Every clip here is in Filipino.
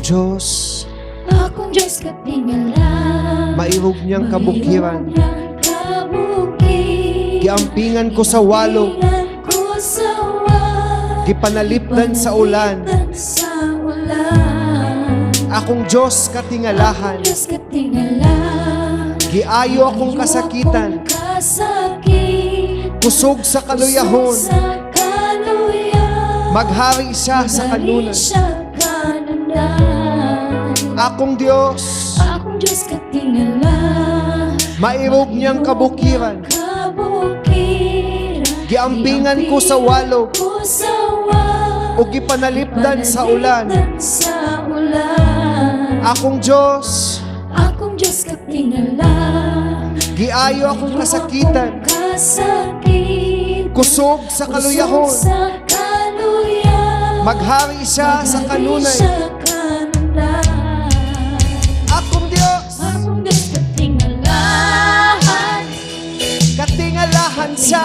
Diyos, akong Diyos katingala, mairog niyang kabukiran. Giampingan ko sa walog, gipanalipdan sa ulan. Akong Diyos katingalahan, giayo akong kasakitan, kusog sa kaluyahon, maghari siya sa kanunan. Akong Diyos, mairog niyang kabukiran. Giampingan ko sa walog, o gipanalipdan sa ulan. Akong Diyos, giayo akong kasakitan, kusog sa kaluyahon, maghari siya sa kanunay. Akong Diyos, katingalahan siya.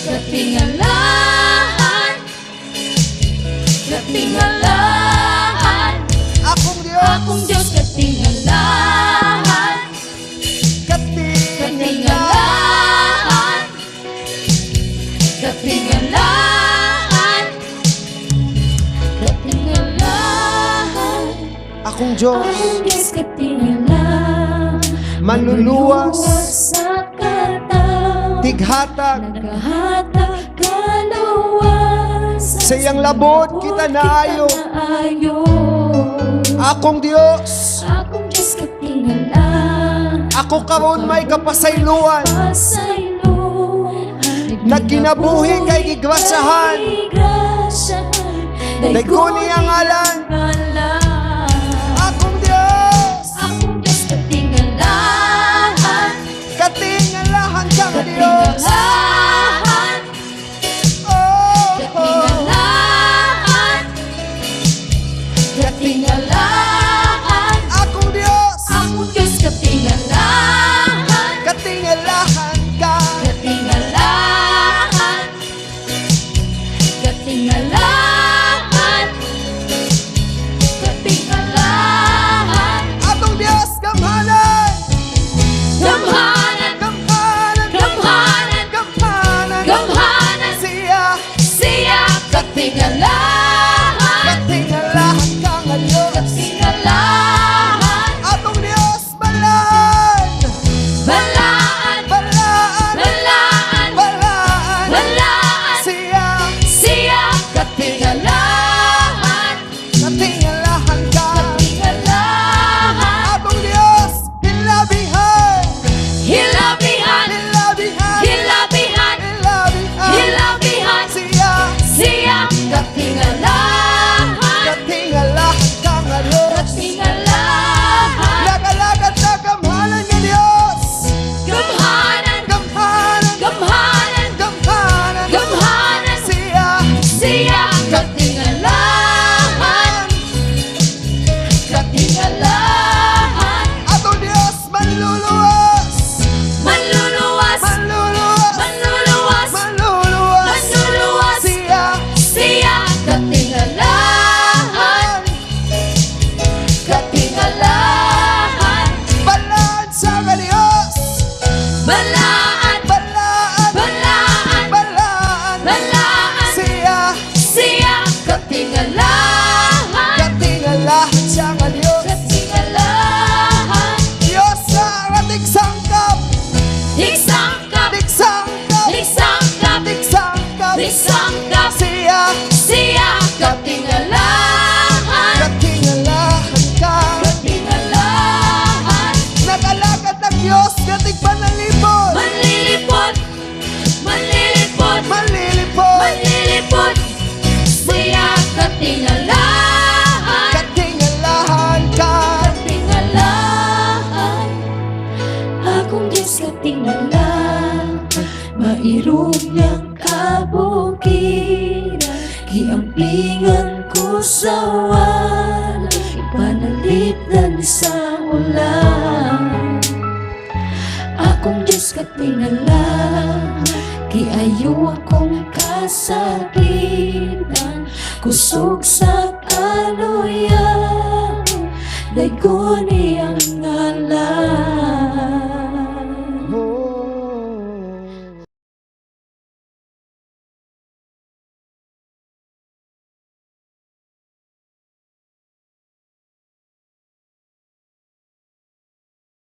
Katingalahan, Akong Diyos, akong Diyos katingalahan, katingalahan. katingalahan, katingalahan, Akong Diyos, akong Diyos katingalahan, manluluwas, sa kataw, tighatag, naghahatag kaluwas, sa iyang labot kita naayo. Akong Diyos, akong Diyos katingalahan, ako karon may kapasayloan, nagkinabuhi kay gigrasyahan, dayguni ang alan. Akong Diyos, katingalahan ka nga Diyos. Oh, oh. Akong Diyos, katingalahan ka. Atong Diyos, gamhanan, Gamhanan, gamhanan, gamhanan, gamhanan. gamhanan, Siya, siya katingalahan, katingalahan ka nga Diyos. katingalahan, Atong Diyos, balaan, balaan, balaan, balaan, balaan. balaan, Siya, siya katingalahan, katingalahan ka. katingalahan, Atong Diyos, hilabihan, hilabihan, hilabihan, hilabihan, hilabihan. hilabihan, Siya, siya katingalahan, katingalahan ka nga Diyos. katingalahan, Lagalagad na gamhanan nga Diyos. gamhanan, Gamhanan, gamhanan, gamhanan. gamhanan, Siya, siya katingalahan, katingalahan, atong Diyos, manluluwas, manluluwas, manluluwas, manluluwas, manluluwas. manluluwas, Siya, siya katingalahan, katingalahan, balaan sa nga Diyos. balaan, Balaan, balaan, balaan. balaan, Siya, siya katingalahan, katingalahan siya nga Diyos. katingalahan, Diyos sa ating sangkap, higsangkap, tigsangkap, higsangkap, tigsangkap. higsangkap, Siya, siya katingalahan, katingalahan ka. katingalahan, Nag-alagad ng Diyos, katig panalipod, manlilipot, manlilipot, malilipod. manlilipot, siya katingalahan, Katingalahan ka. katingalahan, akong Diyos katingalahan, mairog niyang kabukiran, giampingan ko sa wala, ipanalipdan sa ulan. Akong Diyos katingalahan, giayo akong kasakitan, kusog sa kaluyan, daygon iyang ngalan.